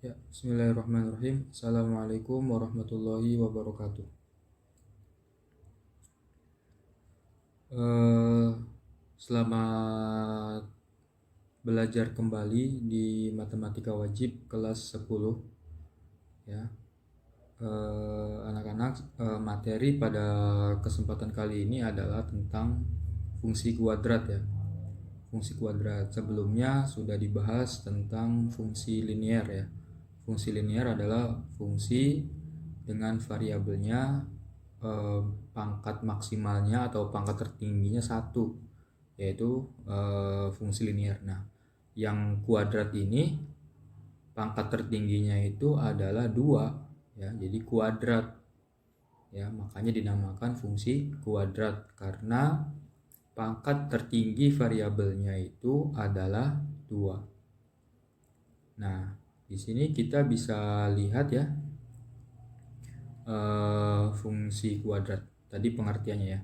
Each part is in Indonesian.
Ya, bismillahirrahmanirrahim. Assalamualaikum warahmatullahi wabarakatuh. Eh, Selamat belajar kembali di Matematika Wajib kelas 10 ya. Anak-anak, materi pada kesempatan kali ini adalah tentang fungsi kuadrat ya. Fungsi kuadrat sebelumnya sudah dibahas tentang fungsi linear ya. Fungsi linear adalah fungsi dengan variabelnya pangkat maksimalnya atau pangkat tertingginya 1, yaitu fungsi linear. Nah, yang kuadrat ini pangkat tertingginya itu adalah 2 ya. Jadi kuadrat ya, makanya dinamakan fungsi kuadrat karena pangkat tertinggi variabelnya itu adalah 2. Nah, di sini kita bisa lihat ya fungsi kuadrat. Tadi pengertiannya ya.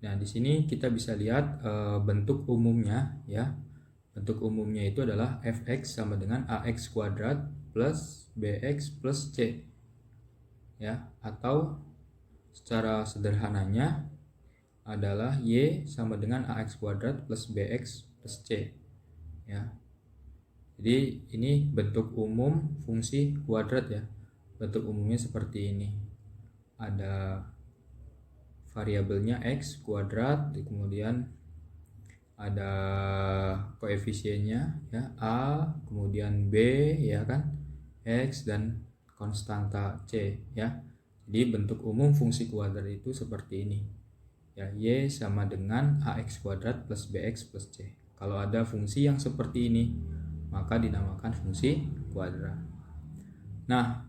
Nah, di sini kita bisa lihat bentuk umumnya ya. Bentuk umumnya itu adalah fx sama dengan ax kuadrat plus bx plus c. Ya, atau secara sederhananya adalah y sama dengan ax kuadrat plus bx plus c. Ya. Jadi ini bentuk umum fungsi kuadrat ya. Bentuk umumnya seperti ini. Ada variabelnya x kuadrat, kemudian ada koefisiennya ya, a, kemudian b ya kan, x dan konstanta c ya. Jadi bentuk umum fungsi kuadrat itu seperti ini ya, y sama dengan ax kuadrat plus bx plus c. Kalau ada fungsi yang seperti ini maka dinamakan fungsi kuadrat. Nah,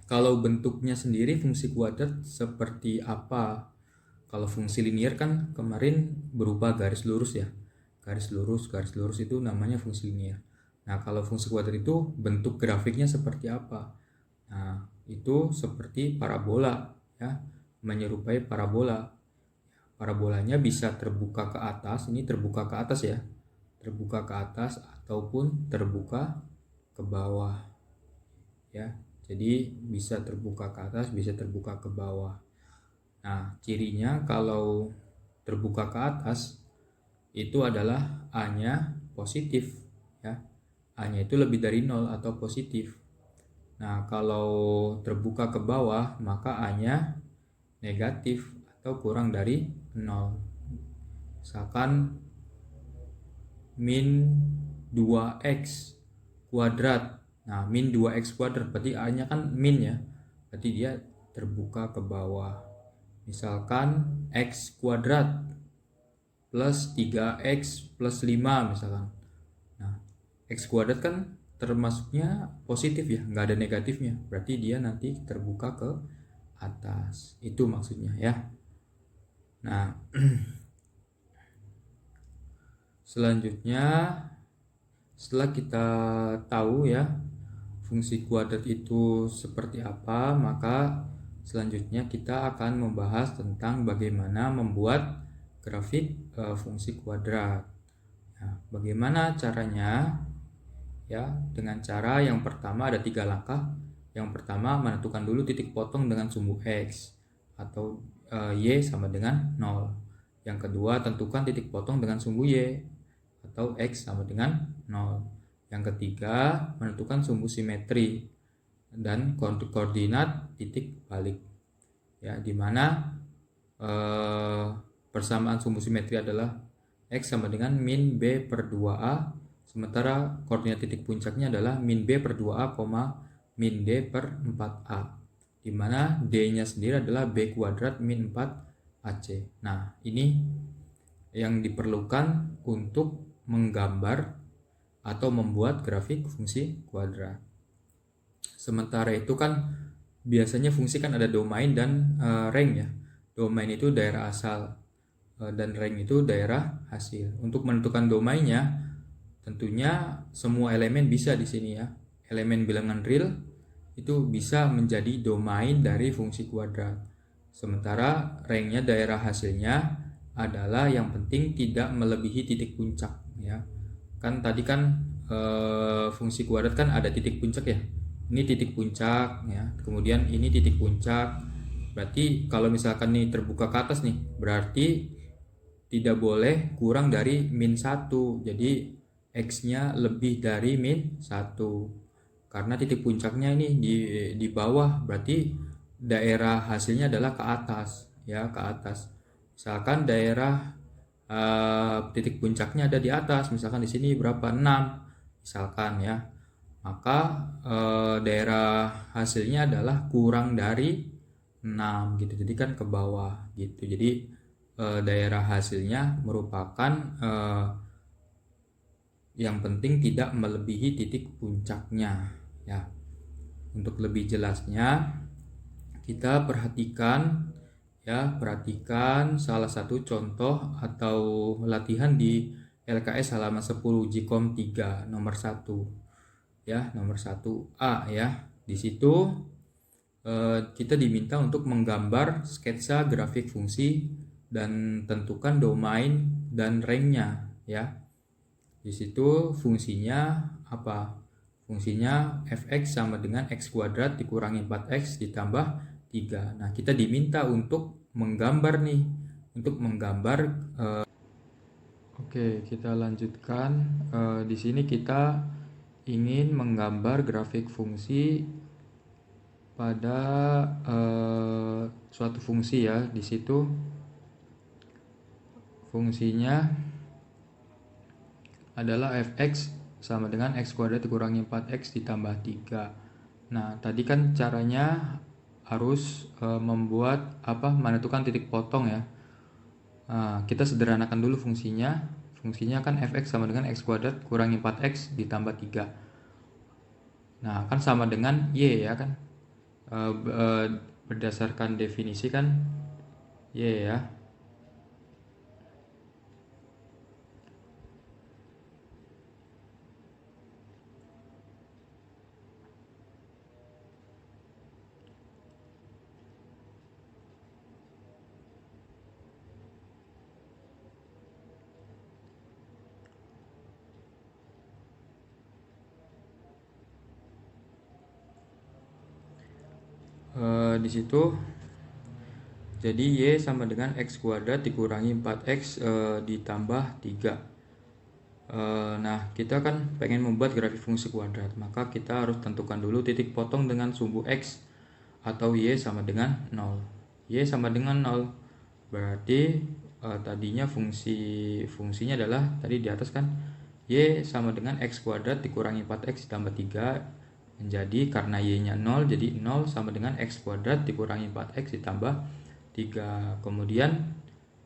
kalau bentuknya sendiri fungsi kuadrat seperti apa? Kalau fungsi linear kan kemarin berupa garis lurus ya. Garis lurus itu namanya fungsi linear. Nah, kalau fungsi kuadrat itu bentuk grafiknya seperti apa? Nah, itu seperti parabola ya, menyerupai parabola. Parabolanya bisa terbuka ke atas, ini terbuka ke atas ya. Terbuka ke atas ataupun terbuka ke bawah. Ya. Jadi bisa terbuka ke atas, bisa terbuka ke bawah. Nah, cirinya kalau terbuka ke atas itu adalah A-nya positif ya. A-nya itu lebih dari 0 atau positif. Nah, kalau terbuka ke bawah maka A-nya negatif atau kurang dari 0. Misalkan min 2x kuadrat. Nah, min 2x kuadrat berarti A-nya kan min ya. Berarti dia terbuka ke bawah. Misalkan x kuadrat plus 3x plus 5 misalkan. Nah, x kuadrat kan termasuknya positif ya, nggak ada negatifnya. Berarti dia nanti terbuka ke atas. Itu maksudnya ya. Nah, selanjutnya setelah kita tahu ya fungsi kuadrat itu seperti apa, maka selanjutnya kita akan membahas tentang bagaimana membuat grafik fungsi kuadrat. Nah, bagaimana caranya? Ya, dengan cara yang pertama ada 3 langkah. Yang pertama, menentukan dulu titik potong dengan sumbu x atau y sama dengan 0. Yang kedua, tentukan titik potong dengan sumbu y atau x sama dengan 0. Yang ketiga, menentukan sumbu simetri dan koordinat titik balik. Ya, di mana persamaan sumbu simetri adalah x sama dengan min b per 2a, sementara koordinat titik puncaknya adalah min b per 2a, min d per 4a, di mana d-nya sendiri adalah b kuadrat min 4ac. Nah, ini yang diperlukan untuk menggambar atau membuat grafik fungsi kuadrat. Sementara itu kan biasanya fungsi kan ada domain dan range ya. Domain itu daerah asal dan range itu daerah hasil. Untuk menentukan domainnya tentunya semua elemen bisa di sini ya. Elemen bilangan real itu bisa menjadi domain dari fungsi kuadrat. Sementara range-nya daerah hasilnya adalah yang penting tidak melebihi titik puncak ya. Kan tadi kan fungsi kuadrat kan ada titik puncak ya. Ini titik puncak ya. Kemudian ini titik puncak. Berarti kalau misalkan nih terbuka ke atas nih, berarti tidak boleh kurang dari -1. Jadi X-nya lebih dari -1. Karena titik puncaknya ini di bawah, berarti daerah hasilnya adalah ke atas ya, ke atas. Misalkan daerah titik puncaknya ada di atas, misalkan di sini berapa, 6 misalkan ya, maka daerah hasilnya adalah kurang dari 6 gitu, jadi kan ke bawah gitu. Jadi daerah hasilnya merupakan yang penting tidak melebihi titik puncaknya ya. Untuk lebih jelasnya kita perhatikan salah satu contoh atau latihan di LKS halaman 10 Jikom 3 nomor 1 ya, nomor 1A ya. Di situ kita diminta untuk menggambar sketsa grafik fungsi dan tentukan domain dan range-nya ya. Di situ fungsinya apa? Fungsinya fx sama dengan x kuadrat dikurangi 4x ditambah 3. Nah, kita diminta untuk menggambar nih, untuk menggambar. Oke, kita lanjutkan. Di sini kita ingin menggambar grafik fungsi pada suatu fungsi ya. Di situ fungsinya adalah fx sama dengan x kuadrat dikurangi 4x ditambah 3. Nah, tadi kan caranya harus membuat menentukan titik potong ya. Kita sederhanakan dulu fungsinya. Fungsinya kan fx sama dengan x kuadrat kurangi 4x ditambah 3. Nah, kan sama dengan y ya kan. Berdasarkan definisi kan y ya. Di situ jadi y sama dengan x kuadrat dikurangi 4x ditambah 3. Nah, kita kan pengen membuat grafik fungsi kuadrat, maka kita harus tentukan dulu titik potong dengan sumbu x atau y sama dengan 0. Y sama dengan 0 berarti tadinya fungsinya adalah tadi di atas kan y sama dengan x kuadrat dikurangi 4x ditambah 3, menjadi karena y-nya 0 jadi 0 sama dengan x kuadrat dikurangi 4x ditambah 3. Kemudian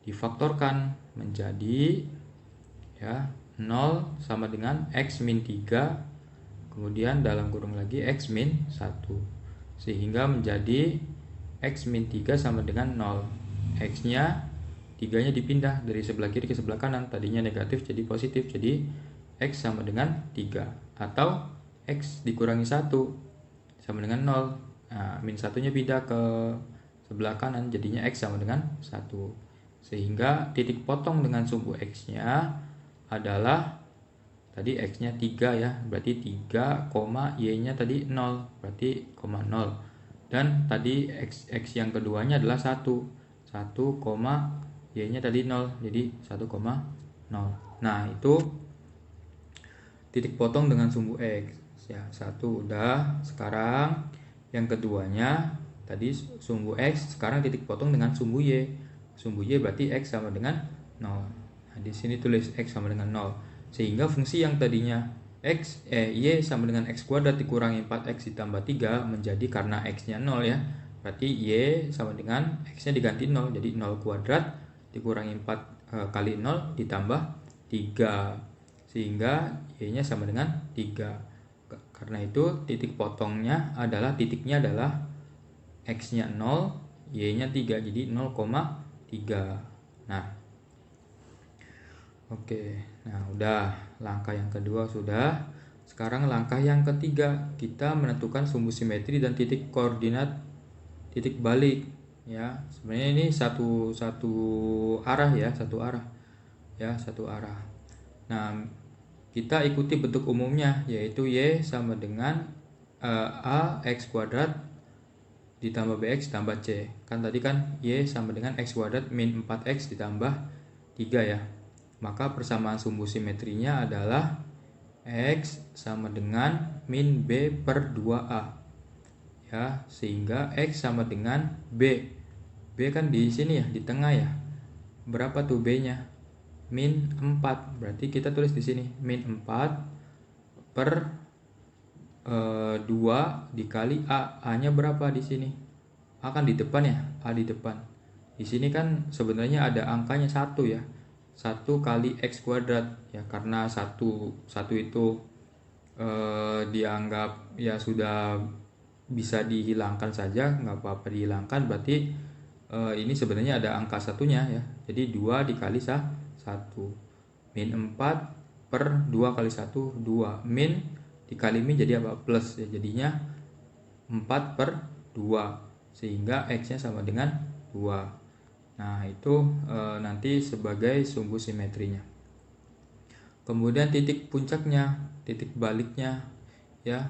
difaktorkan menjadi ya 0 sama dengan x min 3, kemudian dalam kurung lagi x min 1, sehingga menjadi x min 3 sama dengan 0. X nya 3 nya dipindah dari sebelah kiri ke sebelah kanan, tadinya negatif jadi positif, jadi x sama dengan 3. Atau x dikurangi 1 sama dengan 0. Nah, min 1 nya pindah ke sebelah kanan, jadinya x sama dengan 1. Sehingga titik potong dengan sumbu x nya adalah tadi x nya 3 ya, berarti 3, y nya tadi 0, berarti 0. Dan tadi x yang keduanya adalah 1, y nya tadi 0, jadi 1,0. Nah, itu titik potong dengan sumbu x ya. 1 udah. Sekarang yang keduanya tadi sumbu x, sekarang titik potong dengan sumbu y. Sumbu y berarti x sama dengan 0. Nah, di sini tulis x sama dengan 0. Sehingga fungsi yang tadinya y sama dengan x kuadrat dikurangi 4x ditambah 3 menjadi, karena x-nya 0 ya, berarti y sama dengan x-nya diganti 0, jadi 0 kuadrat dikurangi 4 kali 0 ditambah 3, sehingga y-nya sama dengan 3. Karena itu titik potongnya adalah x-nya 0, y-nya 3, jadi 0,3. Nah, oke. Nah, udah. Langkah yang kedua sudah. Sekarang langkah yang ketiga, kita menentukan sumbu simetri dan titik koordinat titik balik ya. Sebenarnya ini satu arah ya, satu arah. Nah, kita ikuti bentuk umumnya, yaitu Y sama dengan A X kuadrat ditambah BX tambah C. Kan tadi kan Y sama dengan X kuadrat min 4X ditambah 3 ya. Maka persamaan sumbu simetrinya adalah X sama dengan min B per 2A. Ya, sehingga X sama dengan B. B kan di sini ya, di tengah ya. Berapa tuh B-nya? Min 4. Berarti kita tulis di sini min 4 per 2 dikali A. A-nya berapa di sini? A kan di depan ya, A di depan. Di sini kan sebenarnya ada angkanya 1 ya. 1 kali X kuadrat ya, karena 1 itu dianggap ya sudah bisa dihilangkan saja, nggak apa-apa dihilangkan, berarti ini sebenarnya ada angka satunya ya. Jadi 2 dikali 1. Min 4 per 2 kali 1, 2. Min dikali min jadi apa? Plus ya, jadinya 4 per 2. Sehingga X-nya sama dengan 2. Nah, itu nanti sebagai sumbu simetrinya. Kemudian titik puncaknya, titik baliknya ya,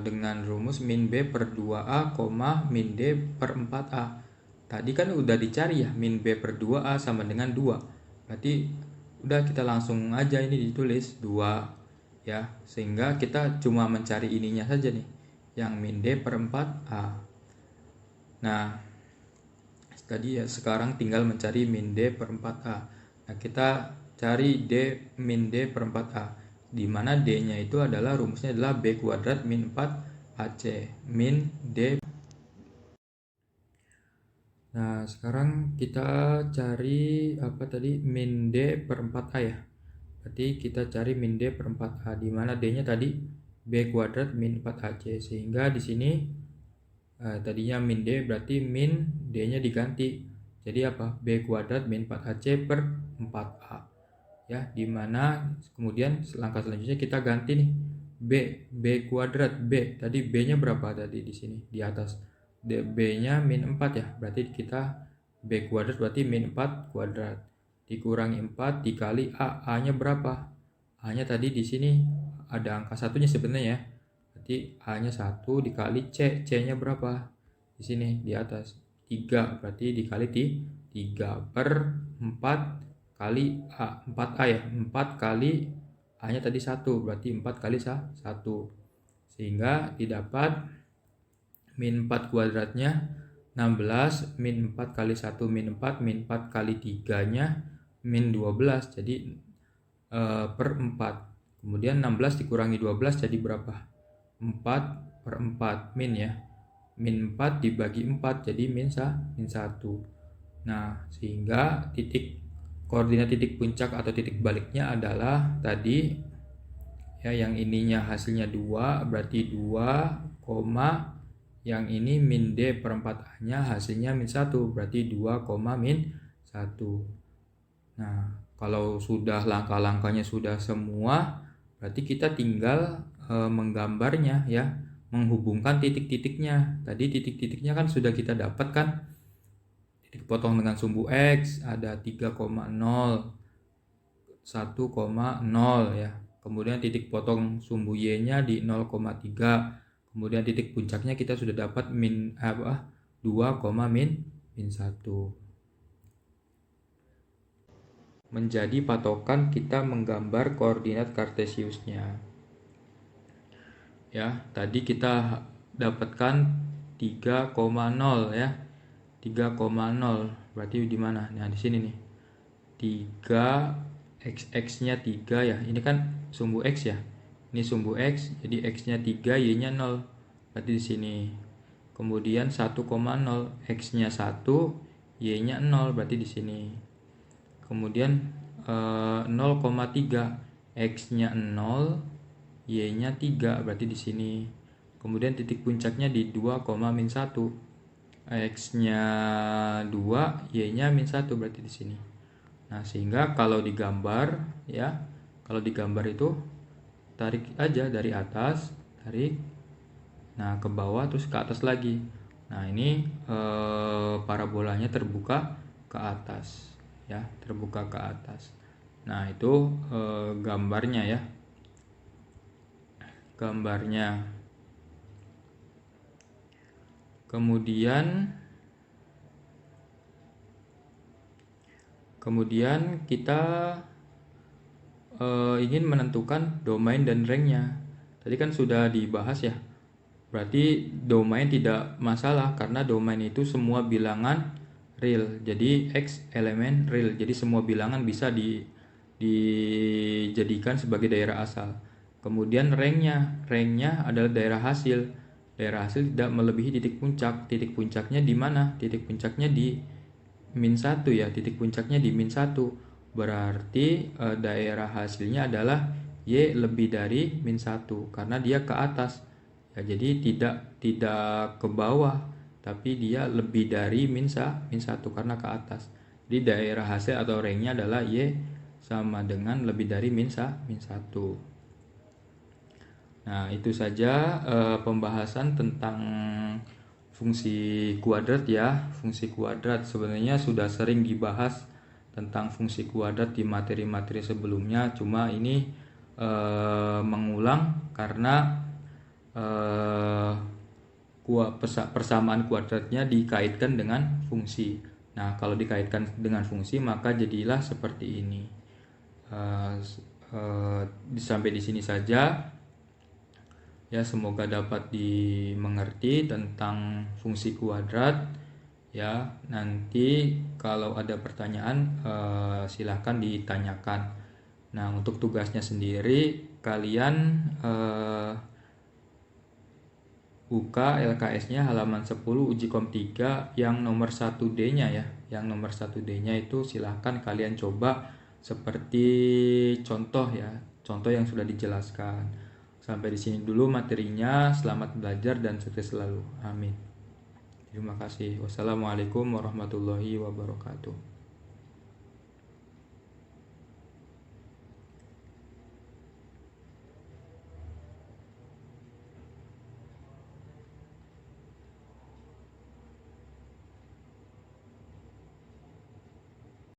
dengan rumus min B per 2A, min D per 4A. Tadi kan udah dicari ya, min B per 2A sama dengan 2. Berarti udah kita langsung aja ini ditulis 2 ya. Sehingga kita cuma mencari ininya saja nih, yang min D per 4A. Nah, tadi ya, sekarang tinggal mencari min D per 4A. Nah, kita cari min D per 4A, di mana D-nya itu adalah rumusnya adalah B kuadrat min 4AC min D. Nah, sekarang kita cari apa tadi? Min D per 4A ya. Berarti kita cari min D per 4A, di mana D-nya tadi B kuadrat min 4AC. Sehingga di sini tadinya min D, berarti min D-nya diganti. Jadi apa? B kuadrat min 4AC per 4A. Ya, dimana kemudian langkah selanjutnya kita ganti nih B kuadrat B. Tadi B-nya berapa tadi di sini di atas? B-nya min 4 ya. Berarti kita B kuadrat berarti min 4 kuadrat dikurangi 4 dikali A. A-nya berapa? A-nya tadi di sini ada angka satunya sebenarnya ya. Berarti A-nya 1 dikali C. C-nya berapa? Di sini di atas 3. Berarti dikali 3 per 4 kali A. 4A ya. 4 kali A-nya tadi 1. Berarti 4 kali 1. Sehingga didapat min 4 kuadratnya 16, min 4 kali 1 min 4, min 4 kali 3 nya min 12, jadi per 4. Kemudian 16 dikurangi 12 jadi berapa? 4 per 4 min ya. Min 4 dibagi 4 jadi min 1. Nah, sehingga koordinat titik puncak atau titik baliknya adalah tadi ya, yang ininya hasilnya 2, berarti 2, yang ini min D per 4A-nya hasilnya min 1, berarti 2, min 1. Nah, kalau sudah langkah-langkahnya sudah semua, berarti kita tinggal menggambarnya ya, menghubungkan titik-titiknya. Tadi titik-titiknya kan sudah kita dapatkan. Titik potong dengan sumbu X ada 3,0, 1,0 ya. Kemudian titik potong sumbu Y-nya di 0,3. Kemudian titik puncaknya kita sudah dapat min 2, min 1. Menjadi patokan kita menggambar koordinat kartesiusnya. Ya, tadi kita dapatkan 3,0 ya. 3,0 berarti di mana? Nah, di sini nih. 3 x-nya 3 ya. Ini kan sumbu X ya. Ini sumbu X, jadi X-nya 3, Y-nya 0. Berarti di sini. Kemudian 1,0, X-nya 1, Y-nya 0, berarti di sini. Kemudian 0,3, X-nya 0, Y-nya 3, berarti di sini. Kemudian titik puncaknya di 2, min 1. X-nya 2, Y-nya min 1, berarti di sini. Nah, sehingga kalau digambar ya, kalau digambar itu tarik aja dari atas, tarik, nah ke bawah terus ke atas lagi. Nah, ini parabolanya terbuka ke atas ya, terbuka ke atas. Nah, itu gambarnya ya. Gambarnya. Kemudian kita ingin menentukan domain dan ranknya. Tadi kan sudah dibahas ya. Berarti domain tidak masalah karena domain itu semua bilangan real. Jadi X elemen real. Jadi semua bilangan bisa dijadikan sebagai daerah asal. Kemudian ranknya adalah daerah hasil. Daerah hasil tidak melebihi titik puncak. Titik puncaknya di mana? Titik puncaknya di -1 ya. Titik puncaknya di -1. Berarti daerah hasilnya adalah Y lebih dari -1 karena dia ke atas. Ya, jadi tidak ke bawah, tapi dia lebih dari -1 karena ke atas. Jadi daerah hasil atau ranknya adalah Y sama dengan lebih dari -1. Nah, itu saja pembahasan tentang fungsi kuadrat ya. Fungsi kuadrat sebenarnya sudah sering dibahas tentang fungsi kuadrat di materi-materi sebelumnya, cuma ini mengulang karena persamaan kuadratnya dikaitkan dengan fungsi. Nah, kalau dikaitkan dengan fungsi maka jadilah seperti ini. Sampai di sini saja. Ya, semoga dapat dimengerti tentang fungsi kuadrat. Ya, nanti kalau ada pertanyaan silahkan ditanyakan. Nah, untuk tugasnya sendiri kalian buka LKS-nya halaman 10 uji kom 3 yang nomor 1D-nya ya. Yang nomor 1D-nya itu silahkan kalian coba seperti contoh ya. Contoh yang sudah dijelaskan. Sampai di sini dulu materinya. Selamat belajar dan sukses selalu. Amin. Terima kasih. Wassalamualaikum warahmatullahi wabarakatuh.